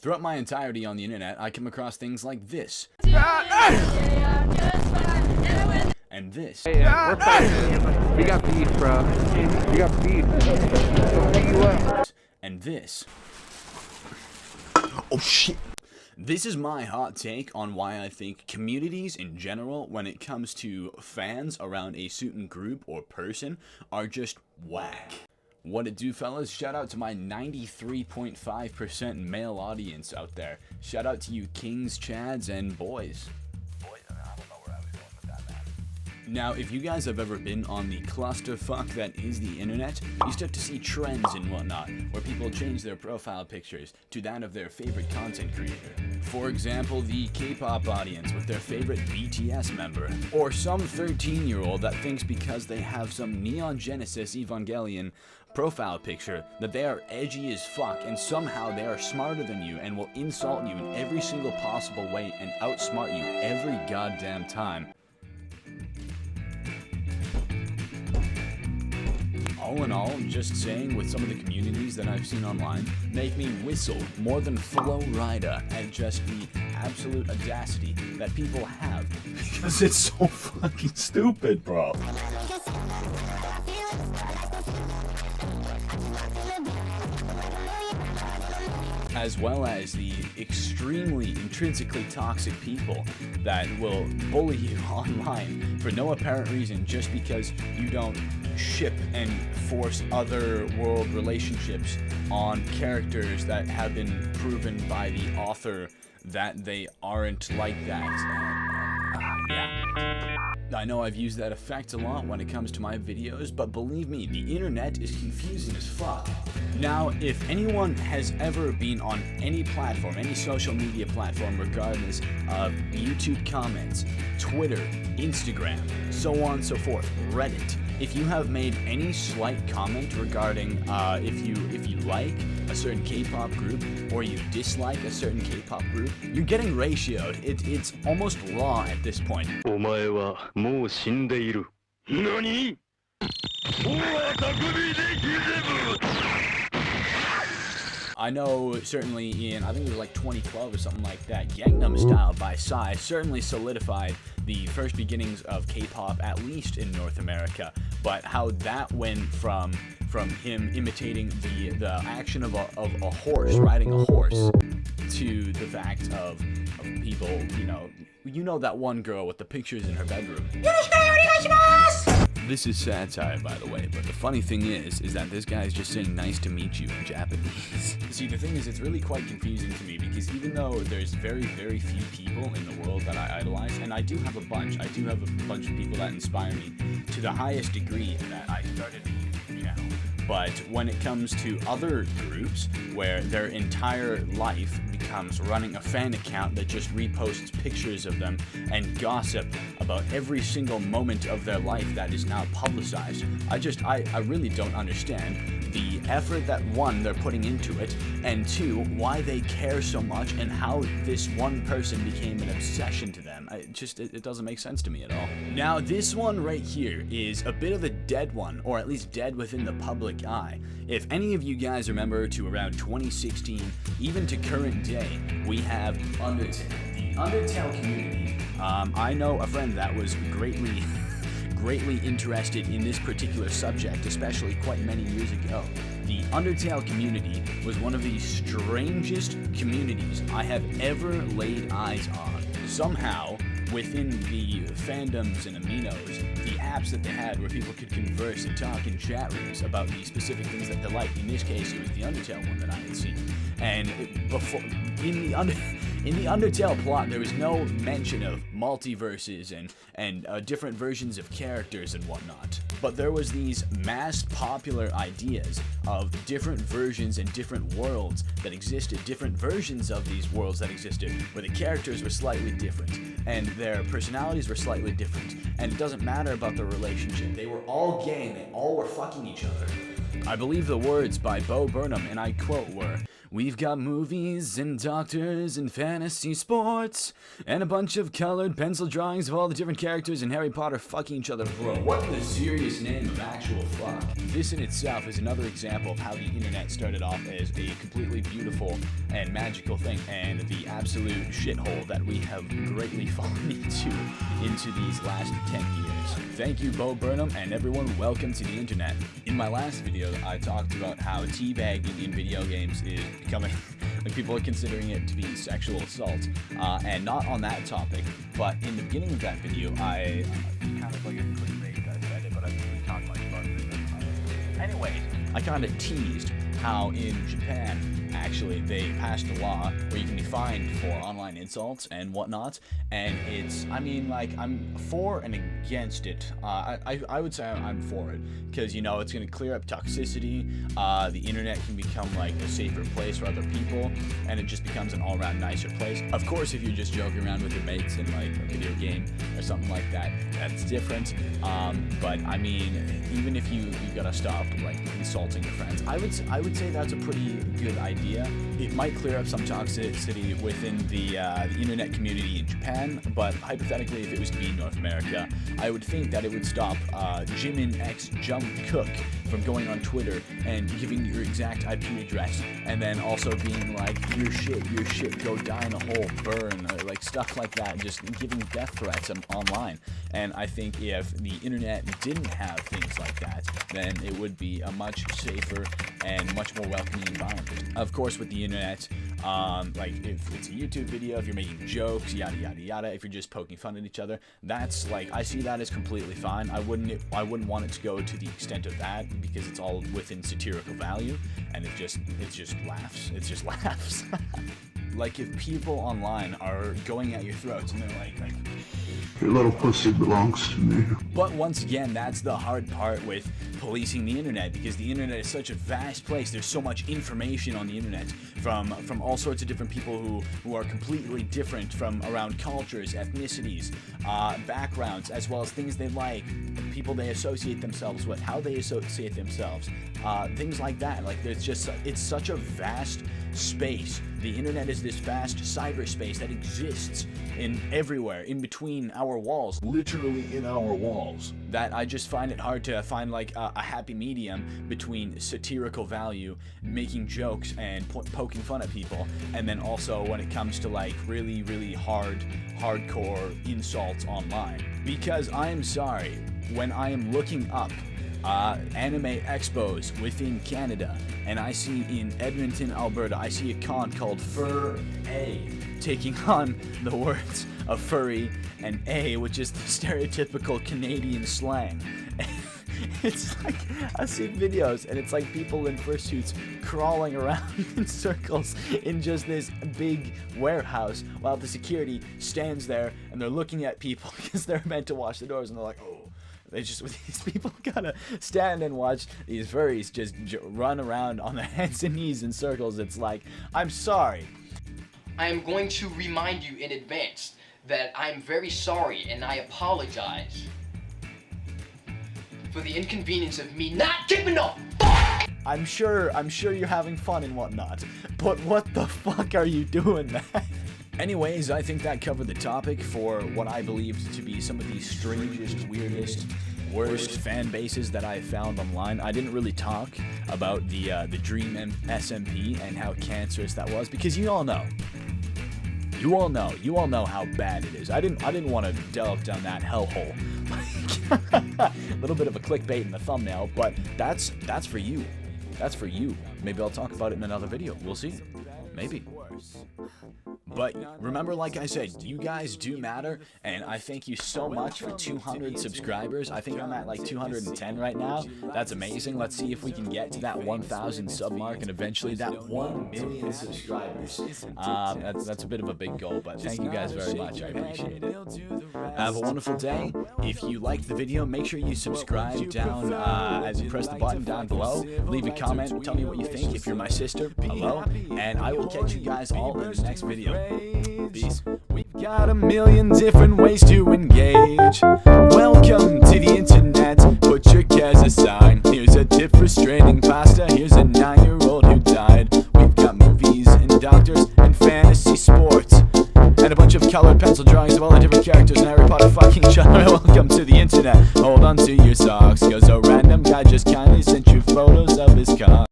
Throughout my entirety on the internet, I come across things like this. And this. Hey, we're fighting. We got beef, bro. We got beef. Don't beat you up. And this. Oh shit. This is my hot take on why I think communities in general, when it comes to fans around a certain group or person, are just whack. What it do, fellas? Shout out to my 93.5% male audience out there. Shout out to you kings, chads, and boys. Now, if you guys have ever been on the clusterfuck that is the internet, you start to see trends and whatnot, where people change their profile pictures to that of their favorite content creator. For example, the K-pop audience with their favorite BTS member, or some 13-year-old that thinks because they have some Neon Genesis Evangelion profile picture that they are edgy as fuck and somehow they are smarter than you and will insult you in every single possible way and outsmart you every goddamn time. All in all, just saying, with some of the communities that I've seen online, make me whistle more than Flow Rida at just the absolute audacity that people have, because it's so fucking stupid, bro. As well as the extremely intrinsically toxic people that will bully you online for no apparent reason just because you don't ship and force other world relationships on characters that have been proven by the author that they aren't like that. Yeah. I know I've used that effect a lot when it comes to my videos, but believe me, the internet is confusing as fuck. Now, if anyone has ever been on any platform, any social media platform, regardless of YouTube comments, Twitter, Instagram, so on and so forth, Reddit, if you have made any slight comment regarding if you like a certain K-pop group or you dislike a certain K-pop group, you're getting ratioed. It's almost law at this point. お前はもう死んでいる。何？I know certainly in, I think it was like 2012 or something like that, Gangnam Style by Psy certainly solidified the first beginnings of K-pop, at least in North America. But how that went from him imitating the action of a horse, riding a horse, to the fact of people, you know that one girl with the pictures in her bedroom. This is satire, by the way, but the funny thing is that this guy is just saying nice to meet you in Japanese. See, the thing is, it's really quite confusing to me, because even though there's very, very few people in the world that I idolize, and I do have a bunch of people that inspire me to the highest degree that I started a YouTube channel. But when it comes to other groups where their entire life becomes running a fan account that just reposts pictures of them and gossip about every single moment of their life that is now publicized, I really don't understand the effort that, one, they're putting into it, and two, why they care so much and how this one person became an obsession to them. It doesn't make sense to me at all. Now, this one right here is a bit of a dead one, or at least dead within the public eye. If any of you guys remember to around 2016, even to current day, we have Undertale. The Undertale community, I know a friend that was greatly interested in this particular subject, especially quite many years ago. The Undertale community was one of the strangest communities I have ever laid eyes on. Somehow, within the fandoms and aminos, the apps that they had where people could converse and talk in chat rooms about the specific things that they liked. In this case, it was the Undertale one that I had seen. And before, in the Undertale plot, there was no mention of multiverses and different versions of characters and whatnot. But there was these mass popular ideas of different versions and different worlds that existed, different versions of these worlds that existed, where the characters were slightly different, and their personalities were slightly different, and it doesn't matter about the relationship. They were all gay and they all were fucking each other. I believe the words by Burnam, and I quote, were, We've got movies and doctors and fantasy sports and a bunch of colored pencil drawings of all the different characters in Harry Potter fucking each other. Bro, what in the serious name of actual fuck? This in itself is another example of how the internet started off as a completely beautiful and magical thing, and the absolute shithole that we have greatly fallen into these last 10 years. Thank you, Burnam, and everyone, welcome to the internet. In my last video, I talked about how teabagging in video games is becoming, like, people are considering it to be sexual assault, and not on that topic, but in the beginning of that video, I kind of like a clickbait, I said it, but I really talked like about it. Anyways, I kind of teased how in Japan, actually, they passed a law where you can be fined for online insults and whatnot, and it's, I mean, like, I'm for and against it. I would say I'm for it, because, you know, it's going to clear up toxicity, the internet can become, like, a safer place for other people, and it just becomes an all-around nicer place. Of course, if you're just joking around with your mates in, like, a video game or something like that, that's different, but, I mean, even if you gotta stop, like, insulting your friends, I would say that's a pretty good idea. It might clear up some toxicity within the internet community in Japan, but hypothetically, if it was to be in North America, I would think that it would stop Jimin X Jump Cook from going on Twitter and giving your exact IP address, and then also being like, your shit, go die in a hole, burn, or like stuff like that, just giving death threats online. And I think if the internet didn't have things like that, then it would be a much safer and much more welcoming environment. Of course, with the internet, like, if it's a YouTube video, if you're making jokes, yada yada yada, if you're just poking fun at each other, that's, like, I see that as completely fine. I wouldn't want it to go to the extent of that, because it's all within satirical value, and it just laughs. It just laughs. Like, if people online are going at your throats and they're like your little pussy belongs to me. But once again, that's the hard part with policing the internet, because the internet is such a vast place. There's so much information on the internet from all sorts of different people who are completely different from around cultures, ethnicities, backgrounds, as well as things they like, people they associate themselves with, how they associate themselves, things like that. Like, it's such a vast space. The internet is this vast cyberspace that exists everywhere, in between our walls, literally in our walls, that I just find it hard to find, like, a happy medium between satirical value, making jokes and poking fun at people, and then also when it comes to, like, really, really hardcore insults online. Because I'm sorry, when I am looking up anime expos within Canada, and I see in Edmonton, Alberta, I see a con called Fur A, taking on the words of furry and A, which is the stereotypical Canadian slang. It's like, I see videos, and it's like people in fursuits crawling around in circles in just this big warehouse, while the security stands there and they're looking at people because they're meant to watch the doors, and they're like, oh. These people gotta stand and watch these furries just run around on their hands and knees in circles. It's like, I'm sorry. I am going to remind you in advance that I'm very sorry, and I apologize for the inconvenience of me not giving a fuck! I'm sure you're having fun and whatnot, but what the fuck are you doing, man? Anyways, I think that covered the topic for what I believe to be some of the strangest, weirdest, worst fan bases that I found online. I didn't really talk about the Dream SMP and how cancerous that was, because you all know how bad it is. I didn't want to delve down that hellhole. A little bit of a clickbait in the thumbnail, but that's for you. That's for you. Maybe I'll talk about it in another video. We'll see. Maybe. But remember, like I said, you guys do matter, and I thank you so much for 200 subscribers. I think I'm at like 210 right now. That's amazing. Let's see if we can get to that 1,000 sub mark and eventually that 1 million subscribers. That's a bit of a big goal, but thank you guys very much. I appreciate it. Have a wonderful day. If you liked the video, make sure you subscribe down as you press the button down below. Leave a comment. Tell me what you think. If you're my sister, hello. And I will catch you guys all in the next video. Peace. We've got a million different ways to engage. Welcome to the internet. Put your cares aside. Here's a tip for straining pasta. Here's a 9-year-old who died. We've got movies colored pencil drawings of all the different characters in Harry Potter fucking genre. Welcome to the internet. Hold on to your socks, cause a random guy just kindly sent you photos of his cock.